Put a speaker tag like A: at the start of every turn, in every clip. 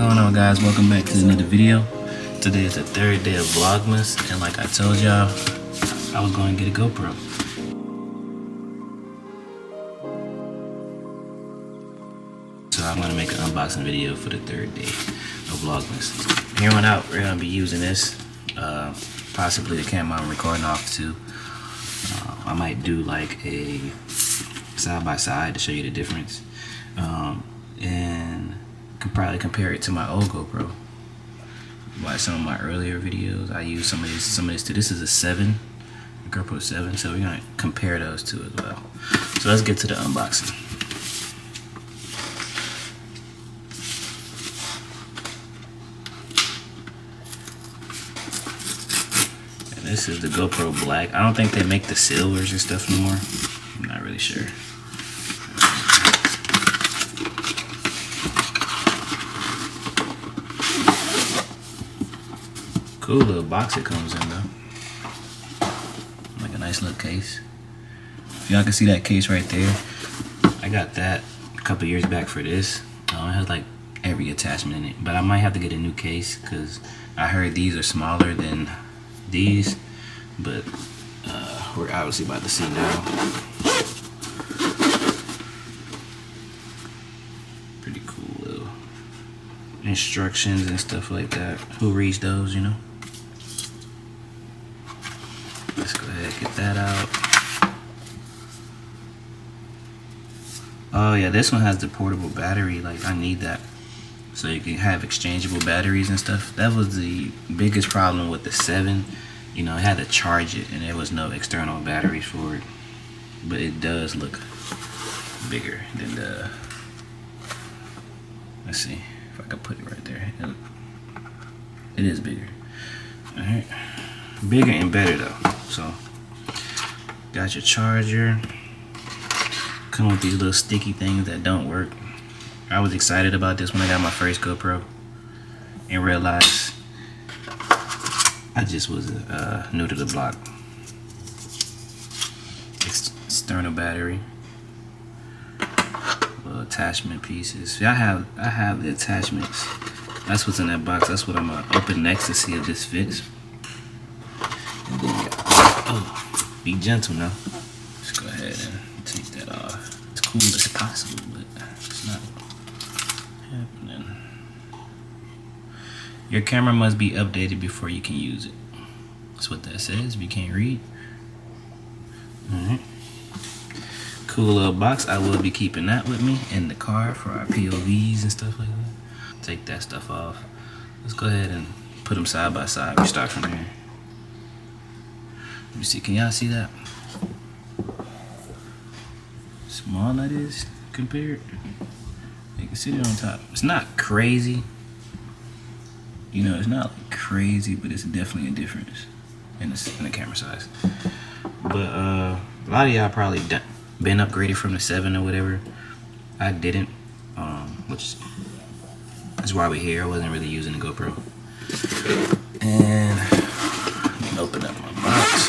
A: going on, guys? Welcome back to another video. Today is the third day of Vlogmas, and like I told y'all, I was going to get a GoPro. So I'm going to make an unboxing video for the third day of Vlogmas. Here on out, we're going to be using this, possibly the camera I'm recording off to. I might do like a side by side to show you the difference, and could probably compare it to my old GoPro. Like some of my earlier videos, I use some of this too. This is a 7, a GoPro 7, so we're gonna compare those two as well. So let's get to the unboxing. And this is the GoPro Black. I don't think they make the silvers and stuff anymore. I'm not really sure. Cool little box it comes in though. Like a nice little case. If y'all can see that case right there, I got that a couple years back for this. It has like every attachment in it, but I might have to get a new case because I heard these are smaller than these, but we're obviously about to see now. Pretty cool little instructions and stuff like that. Who reads those, you know? Let's go ahead and get that out. Oh yeah, this one has the portable battery. Like, I need that, so you can have exchangeable batteries and stuff. That was the biggest problem with the 7. You know, I had to charge it and there was no external batteries for it. But it does look bigger than the, let's see if I can put it right there. It is bigger. Alright. Bigger and better though. So, got your charger. Come with these little sticky things that don't work. I was excited about this when I got my first GoPro and realized I just was new to the block. External battery, little attachment pieces. Yeah, I have the attachments. That's what's in that box. That's what I'm gonna open next to see if this fits. And then, oh, be gentle now. Let's go ahead and take that off. It's cool as possible, but it's not happening. Your camera must be updated before you can use it. That's what that says if you can't read. Alright. Cool little box. I will be keeping that with me in the car for our POVs and stuff like that. Take that stuff off. Let's go ahead and put them side by side. We start from here. Let me see, can y'all see that? Small that is compared. You can see it on top. It's not crazy. You know, it's not like crazy, but it's definitely a difference in the camera size. But a lot of y'all probably been upgraded from the 7 or whatever. I didn't, which is why we're here. I wasn't really using the GoPro. And let me open up my box.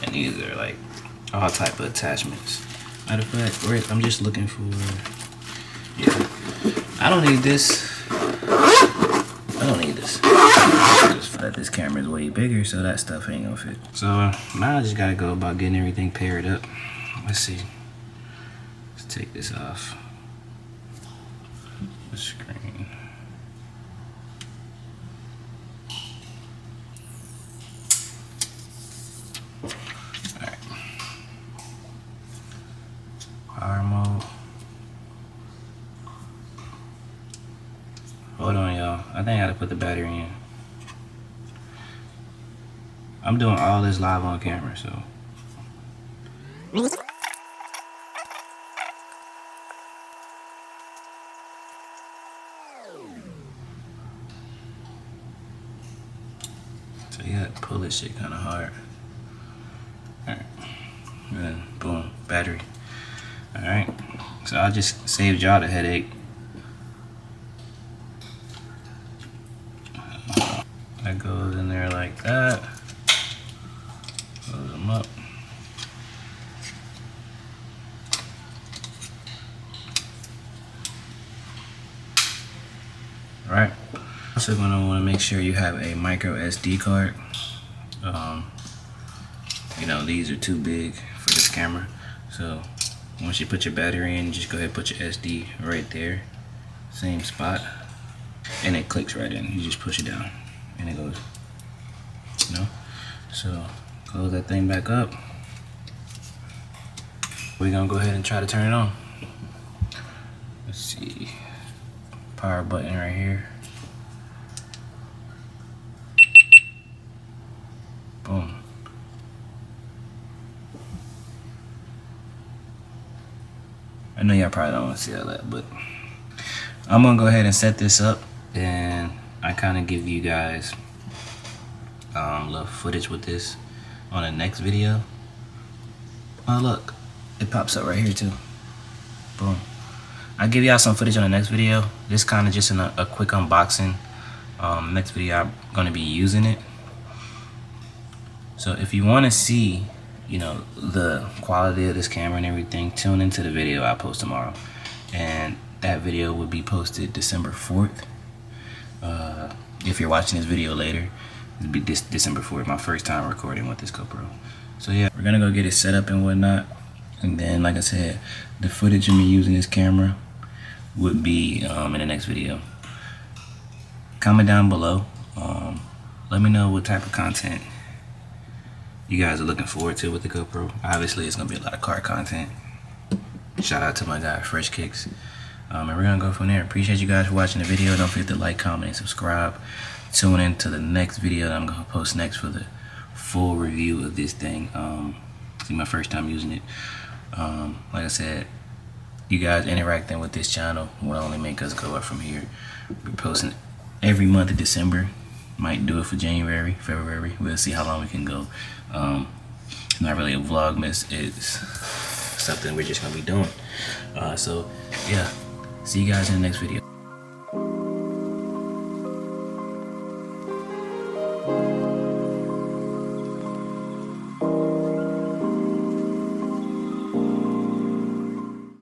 A: And these are like all type of attachments. Matter of fact, I'm just looking for, yeah. I don't need this. I don't need this. Just that this camera is way bigger, so that stuff ain't gonna fit. So now I just gotta go about getting everything paired up. Let's see. Let's take this off the screen. Alright. Power mode. Hold on, y'all. I think I gotta put the battery in. I'm doing all this live on camera, so. So you gotta pull this shit kinda hard. Alright. And then, boom, battery. Alright. So I just saved y'all the headache. That goes in there like that. Close them up. right? Also gonna want to make sure you have a micro SD card. You know, these are too big for this camera, so once you put your battery in, just go ahead and put your SD right there, same spot, and it clicks right in. You just push it down and it goes, you know. So close that thing back up. We're gonna go ahead and try to turn it on. Let's see, power button right here. Boom. I know y'all probably don't want to see all that, but I'm gonna go ahead and set this up, and I kind of give you guys little footage with this on the next video. Oh look, it pops up right here too. Boom. I'll give y'all some footage on the next video. This kind of just a quick unboxing. Next video I'm gonna be using it. So if you want to see, you know, the quality of this camera and everything, tune into the video I post tomorrow, and that video will be posted December 4th. If you're watching this video later, it'll be December 4th, my first time recording with this GoPro. So yeah, we're gonna go get it set up and whatnot, and then like I said, the footage of me using this camera would be in the next video. Comment down below, let me know what type of content you guys are looking forward to with the GoPro. Obviously it's gonna be a lot of car content. Shout out to my guy Fresh Kicks, and we're gonna go from there. Appreciate you guys for watching the video. Don't forget to like, comment, and subscribe. Tune in to the next video that I'm gonna post next for the full review of this thing. It's my first time using it. Like I said, you guys interacting with this channel will only make us go up from here. We're posting every month of December. Might do it for January, February. We'll see how long we can go. It's not really a vlogmas. It's something we're just gonna be doing. So yeah, see you guys in the next video.